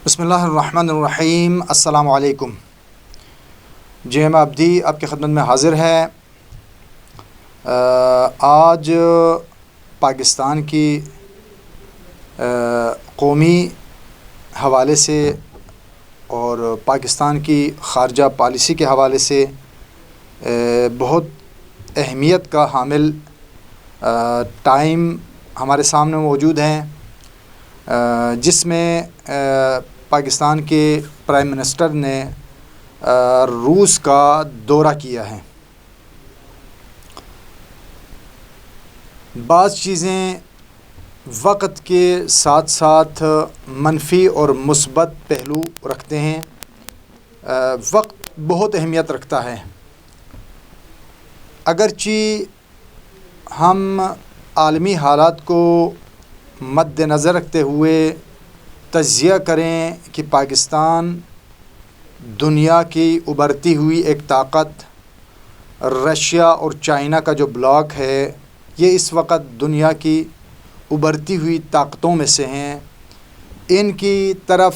بسم اللہ الرحمن الرحیم۔ السلام علیکم۔ جیم عبدی آپ کی خدمت میں حاضر ہے۔ آج پاکستان کی قومی حوالے سے اور پاکستان کی خارجہ پالیسی کے حوالے سے بہت اہمیت کا حامل ٹائم ہمارے سامنے موجود ہیں، جس میں پاکستان کے پرائم منسٹر نے روس کا دورہ کیا ہے۔ بعض چیزیں وقت کے ساتھ ساتھ منفی اور مثبت پہلو رکھتے ہیں۔ وقت بہت اہمیت رکھتا ہے، اگرچہ ہم عالمی حالات کو مد نظر رکھتے ہوئے تجزیہ کریں کہ پاکستان دنیا کی ابھرتی ہوئی ایک طاقت رشیا اور چائنا کا جو بلاک ہے، یہ اس وقت دنیا کی ابھرتی ہوئی طاقتوں میں سے ہیں۔ ان کی طرف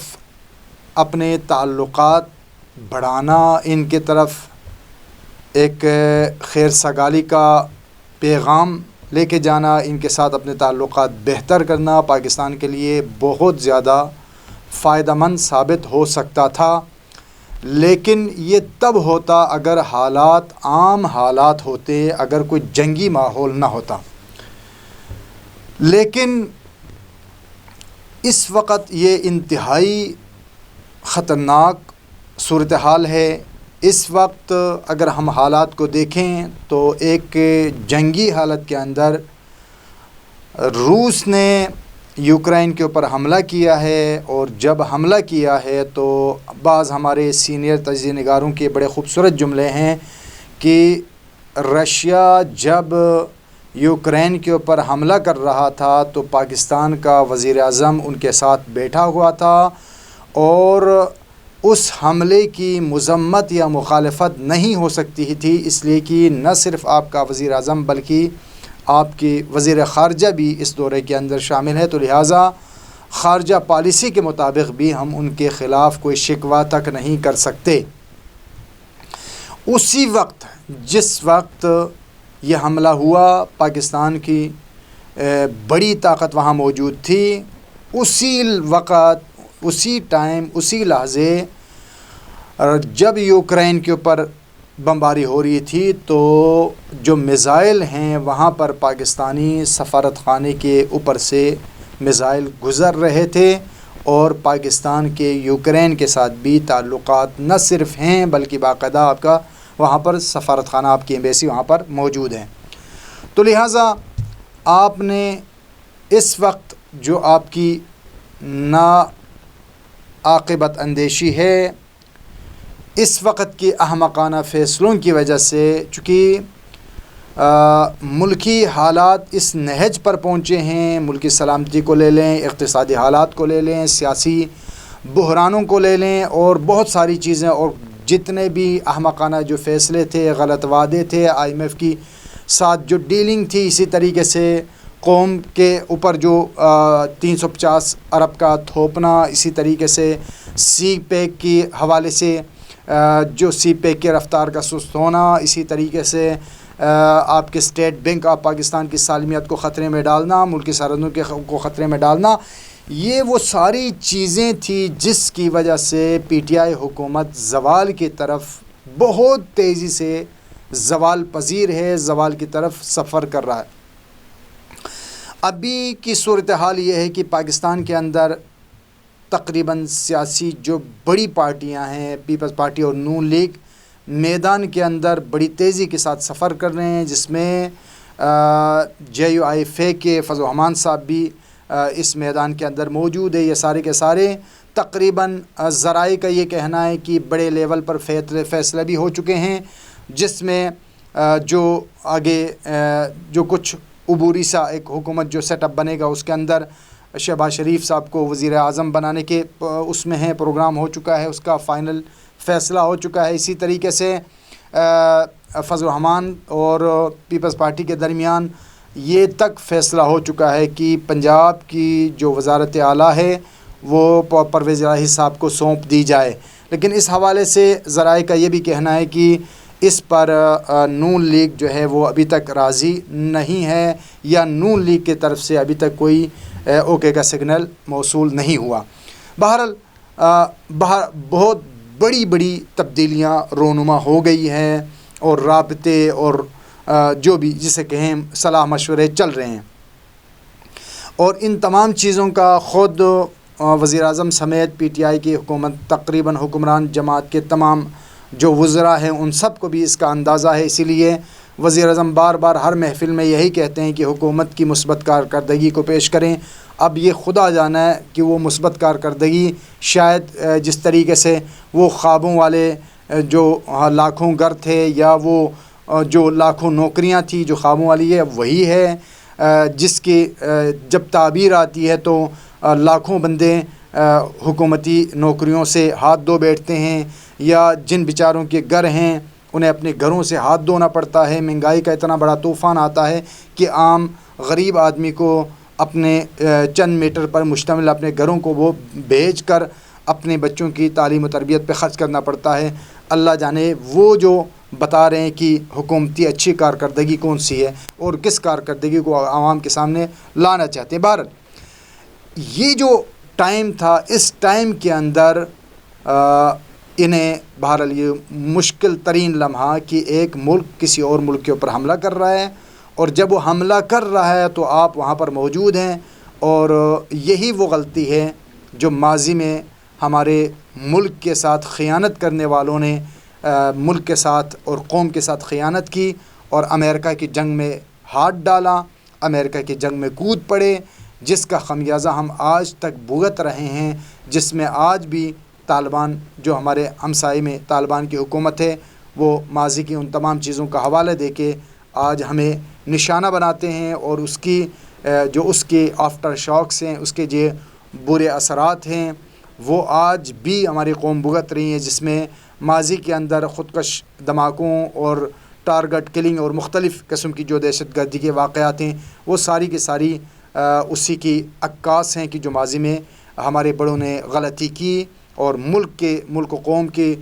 اپنے تعلقات بڑھانا، ان کی طرف ایک خیر سگالی کا پیغام لے کے جانا، ان کے ساتھ اپنے تعلقات بہتر کرنا پاکستان کے لیے بہت زیادہ فائدہ مند ثابت ہو سکتا تھا، لیکن یہ تب ہوتا اگر حالات عام حالات ہوتے، اگر کوئی جنگی ماحول نہ ہوتا۔ لیکن اس وقت یہ انتہائی خطرناک صورتحال ہے۔ اس وقت اگر ہم حالات کو دیکھیں تو ایک جنگی حالت کے اندر روس نے یوکرائن کے اوپر حملہ کیا ہے، اور جب حملہ کیا ہے تو بعض ہمارے سینئر تجزیہ نگاروں کے بڑے خوبصورت جملے ہیں کہ رشیا جب یوکرائن کے اوپر حملہ کر رہا تھا تو پاکستان کا وزیر اعظم ان کے ساتھ بیٹھا ہوا تھا، اور اس حملے کی مذمت یا مخالفت نہیں ہو سکتی تھی، اس لیے کہ نہ صرف آپ کا وزیر اعظم بلکہ آپ کی وزیر خارجہ بھی اس دورے کے اندر شامل ہے، تو لہٰذا خارجہ پالیسی کے مطابق بھی ہم ان کے خلاف کوئی شکوہ تک نہیں کر سکتے۔ اسی وقت جس وقت یہ حملہ ہوا، پاکستان کی بڑی طاقت وہاں موجود تھی، اسی وقت، اسی ٹائم، اسی لحظے جب یوکرائن کے اوپر بمباری ہو رہی تھی تو جو میزائل ہیں وہاں پر پاکستانی سفارت خانے کے اوپر سے میزائل گزر رہے تھے، اور پاکستان کے یوکرائن کے ساتھ بھی تعلقات نہ صرف ہیں بلکہ باقاعدہ آپ کا وہاں پر سفارت خانہ، آپ کی ایمبیسی وہاں پر موجود ہیں۔ تو لہٰذا آپ نے اس وقت جو آپ کی عاقبت اندیشی ہے، اس وقت کے احمقانہ فیصلوں کی وجہ سے، چونکہ ملکی حالات اس نہج پر پہنچے ہیں، ملکی سلامتی کو لے لیں، اقتصادی حالات کو لے لیں، سیاسی بحرانوں کو لے لیں، اور بہت ساری چیزیں، اور جتنے بھی احمقانہ جو فیصلے تھے، غلط وعدے تھے، IMF کی ساتھ جو ڈیلنگ تھی، اسی طریقے سے قوم کے اوپر جو 350 ارب کا تھوپنا، اسی طریقے سے سی پیک کی حوالے سے جو سی پیک کے رفتار کا سست ہونا، اسی طریقے سے آپ کے اسٹیٹ بینک آف پاکستان کی سالمیت کو خطرے میں ڈالنا، ملکی سرحدوں کو خطرے میں ڈالنا، یہ وہ ساری چیزیں تھیں جس کی وجہ سے PTI حکومت زوال کی طرف بہت تیزی سے زوال پذیر ہے، زوال کی طرف سفر کر رہا ہے۔ ابھی کی صورتحال یہ ہے کہ پاکستان کے اندر تقریباً سیاسی جو بڑی پارٹیاں ہیں، پیپلز پارٹی اور نون لیگ، میدان کے اندر بڑی تیزی کے ساتھ سفر کر رہے ہیں، جس میں JUIF کے فضل الرحمان صاحب بھی اس میدان کے اندر موجود ہے۔ یہ سارے کے سارے تقریباً ذرائع کا یہ کہنا ہے کہ بڑے لیول پر فیصلے بھی ہو چکے ہیں، جس میں جو آگے جو کچھ عبوری سا ایک حکومت جو سیٹ اپ بنے گا، اس کے اندر شہباز شریف صاحب کو وزیر اعظم بنانے کے اس میں ہے، پروگرام ہو چکا ہے، اس کا فائنل فیصلہ ہو چکا ہے۔ اسی طریقے سے فضل الرحمان اور پیپلز پارٹی کے درمیان یہ تک فیصلہ ہو چکا ہے کہ پنجاب کی جو وزارت اعلیٰ ہے وہ پرویز الہی صاحب کو سونپ دی جائے۔ لیکن اس حوالے سے ذرائع کا یہ بھی کہنا ہے کہ اس پر نون لیگ جو ہے وہ ابھی تک راضی نہیں ہے، یا نون لیگ کی طرف سے ابھی تک کوئی اوکے کا سگنل موصول نہیں ہوا۔ بہرحال بہت بڑی بڑی تبدیلیاں رونما ہو گئی ہیں، اور رابطے اور جو بھی جسے کہیں صلاح مشورے چل رہے ہیں، اور ان تمام چیزوں کا خود وزیر اعظم سمیت پی ٹی آئی کی حکومت، تقریباً حکمران جماعت کے تمام جو وزراء ہیں ان سب کو بھی اس کا اندازہ ہے۔ اسی لیے وزیر اعظم بار بار ہر محفل میں یہی کہتے ہیں کہ حکومت کی مثبت کارکردگی کو پیش کریں۔ اب یہ خدا جانا ہے کہ وہ مثبت کارکردگی شاید جس طریقے سے وہ خوابوں والے جو لاکھوں گھر تھے، یا وہ جو لاکھوں نوکریاں تھیں جو خوابوں والی ہے، وہی ہے جس کی جب تعبیر آتی ہے تو لاکھوں بندے حکومتی نوکریوں سے ہاتھ دھو بیٹھتے ہیں، یا جن بیچاروں کے گھر ہیں انہیں اپنے گھروں سے ہاتھ دھونا پڑتا ہے۔ مہنگائی کا اتنا بڑا طوفان آتا ہے کہ عام غریب آدمی کو اپنے چند میٹر پر مشتمل اپنے گھروں کو وہ بھیج کر اپنے بچوں کی تعلیم و تربیت پہ خرچ کرنا پڑتا ہے۔ اللہ جانے وہ جو بتا رہے ہیں کہ حکومتی اچھی کارکردگی کون سی ہے اور کس کارکردگی کو عوام کے سامنے لانا چاہتے ہیں۔ بہرحال یہ جو ٹائم تھا، اس ٹائم کے اندر انہیں بہرحال یہ مشکل ترین لمحہ کہ ایک ملک کسی اور ملک کے اوپر حملہ کر رہا ہے، اور جب وہ حملہ کر رہا ہے تو آپ وہاں پر موجود ہیں، اور یہی وہ غلطی ہے جو ماضی میں ہمارے ملک کے ساتھ خیانت کرنے والوں نے ملک کے ساتھ اور قوم کے ساتھ خیانت کی، اور امریکہ کی جنگ میں ہاتھ ڈالا، امریکہ کی جنگ میں کود پڑے، جس کا خمیازہ ہم آج تک بھگت رہے ہیں، جس میں آج بھی طالبان جو ہمارے ہمسائے میں طالبان کی حکومت ہے، وہ ماضی کی ان تمام چیزوں کا حوالہ دے کے آج ہمیں نشانہ بناتے ہیں، اور اس کی جو اس کے آفٹر شاکس ہیں، اس کے جو برے اثرات ہیں، وہ آج بھی ہماری قوم بھگت رہی ہے، جس میں ماضی کے اندر خودکش دھماکوں اور ٹارگٹ کلنگ اور مختلف قسم کی جو دہشت گردی کے واقعات ہیں، وہ ساری کی ساری اسی کی عکاس ہیں کہ جو ماضی میں ہمارے بڑوں نے غلطی کی، اور ملک و قوم کے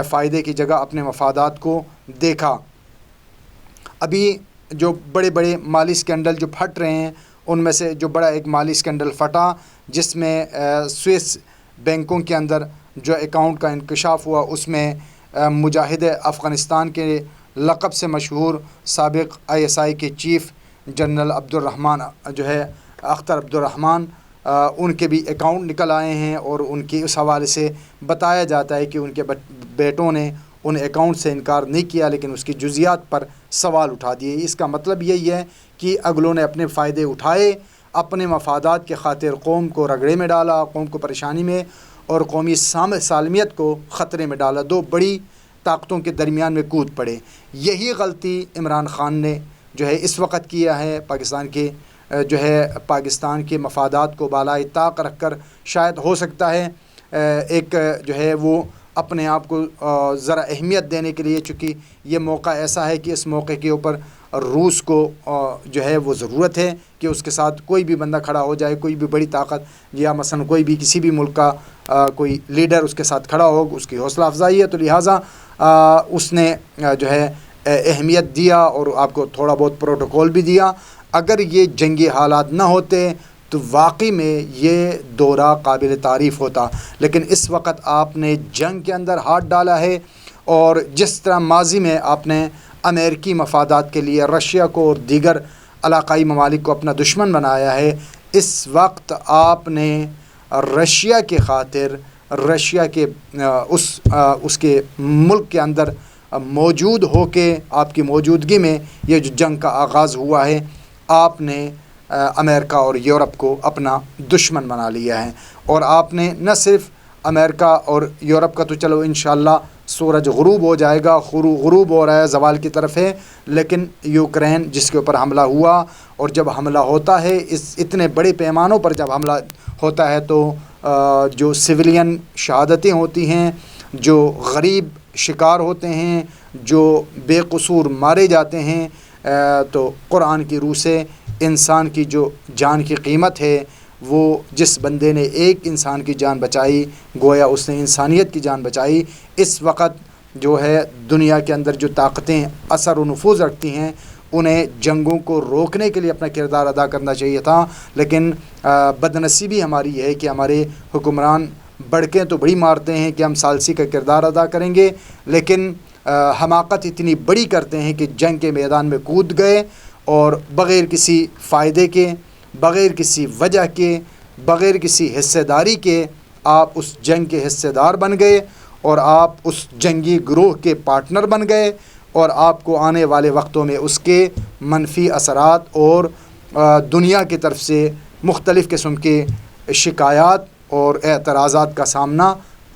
فائدے کی جگہ اپنے مفادات کو دیکھا۔ ابھی جو بڑے بڑے مالی سکینڈل جو پھٹ رہے ہیں، ان میں سے جو بڑا ایک مالی سکینڈل پھٹا جس میں سوئس بینکوں کے اندر جو اکاؤنٹ کا انکشاف ہوا، اس میں مجاہد افغانستان کے لقب سے مشہور سابق ISI کے چیف جنرل عبدالرحمن جو ہے اختر عبدالرحمن، ان کے بھی اکاؤنٹ نکل آئے ہیں، اور ان کی اس حوالے سے بتایا جاتا ہے کہ ان کے بیٹوں نے ان اکاؤنٹ سے انکار نہیں کیا، لیکن اس کی جزیات پر سوال اٹھا دیے۔ اس کا مطلب یہی ہے کہ اگلوں نے اپنے فائدے اٹھائے، اپنے مفادات کے خاطر قوم کو رگڑے میں ڈالا، قوم کو پریشانی میں اور قومی سالمیت کو خطرے میں ڈالا، دو بڑی طاقتوں کے درمیان میں کود پڑے۔ یہی غلطی عمران خان نے جو ہے اس وقت کیا ہے، پاکستان کے مفادات کو بالائے طاق رکھ کر، شاید ہو سکتا ہے ایک جو ہے وہ اپنے آپ کو ذرا اہمیت دینے کے لیے، چونکہ یہ موقع ایسا ہے کہ اس موقع کے اوپر روس کو جو ہے وہ ضرورت ہے کہ اس کے ساتھ کوئی بھی بندہ کھڑا ہو جائے، کوئی بھی بڑی طاقت یا مثلا کوئی بھی کسی بھی ملک کا کوئی لیڈر اس کے ساتھ کھڑا ہو، اس کی حوصلہ افزائی ہے، تو لہٰذا اس نے جو ہے اہمیت دیا اور آپ کو تھوڑا بہت پروٹوکول بھی دیا۔ اگر یہ جنگی حالات نہ ہوتے تو واقعی میں یہ دورہ قابل تعریف ہوتا، لیکن اس وقت آپ نے جنگ کے اندر ہاتھ ڈالا ہے، اور جس طرح ماضی میں آپ نے امریکی مفادات کے لیے رشیا کو اور دیگر علاقائی ممالک کو اپنا دشمن بنایا ہے، اس وقت آپ نے رشیا کی خاطر رشیا کے اس کے ملک کے اندر موجود ہو کے، آپ کی موجودگی میں یہ جو جنگ کا آغاز ہوا ہے، آپ نے امریکہ اور یورپ کو اپنا دشمن بنا لیا ہے۔ اور آپ نے نہ صرف امریکہ اور یورپ کا تو چلو انشاءاللہ سورج غروب ہو جائے گا، غروب ہو رہا ہے، زوال کی طرف ہے، لیکن یوکرین جس کے اوپر حملہ ہوا، اور جب حملہ ہوتا ہے اتنے بڑے پیمانوں پر جب حملہ ہوتا ہے تو جو سویلین شہادتیں ہوتی ہیں، جو غریب شکار ہوتے ہیں، جو بے قصور مارے جاتے ہیں، تو قرآن کی روح سے انسان کی جو جان کی قیمت ہے وہ جس بندے نے ایک انسان کی جان بچائی گویا اس نے انسانیت کی جان بچائی۔ اس وقت جو ہے دنیا کے اندر جو طاقتیں اثر و نفوذ رکھتی ہیں انہیں جنگوں کو روکنے کے لیے اپنا کردار ادا کرنا چاہیے تھا، لیکن بدنصیبی ہماری ہے کہ ہمارے حکمران بڑکیں تو بڑی مارتے ہیں کہ ہم ثالثی کا کردار ادا کریں گے، لیکن حماقت اتنی بڑی کرتے ہیں کہ جنگ کے میدان میں کود گئے اور بغیر کسی فائدے کے، بغیر کسی وجہ کے، بغیر کسی حصہ داری کے آپ اس جنگ کے حصہ دار بن گئے اور آپ اس جنگی گروہ کے پارٹنر بن گئے، اور آپ کو آنے والے وقتوں میں اس کے منفی اثرات اور دنیا کی طرف سے مختلف قسم کے شکایات اور اعتراضات کا سامنا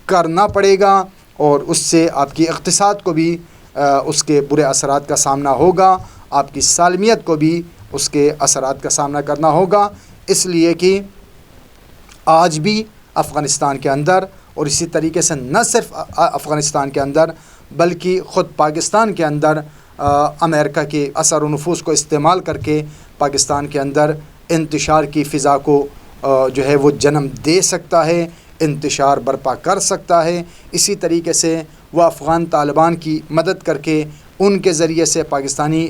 کرنا پڑے گا، اور اس سے آپ کی اقتصاد کو بھی اس کے برے اثرات کا سامنا ہوگا، آپ کی سالمیت کو بھی اس کے اثرات کا سامنا کرنا ہوگا۔ اس لیے کہ آج بھی افغانستان کے اندر، اور اسی طریقے سے نہ صرف افغانستان کے اندر بلکہ خود پاکستان کے اندر امریکہ کے اثر و نفوذ کو استعمال کر کے پاکستان کے اندر انتشار کی فضا کو جو ہے وہ جنم دے سکتا ہے، انتشار برپا کر سکتا ہے۔ اسی طریقے سے وہ افغان طالبان کی مدد کر کے ان کے ذریعے سے پاکستانی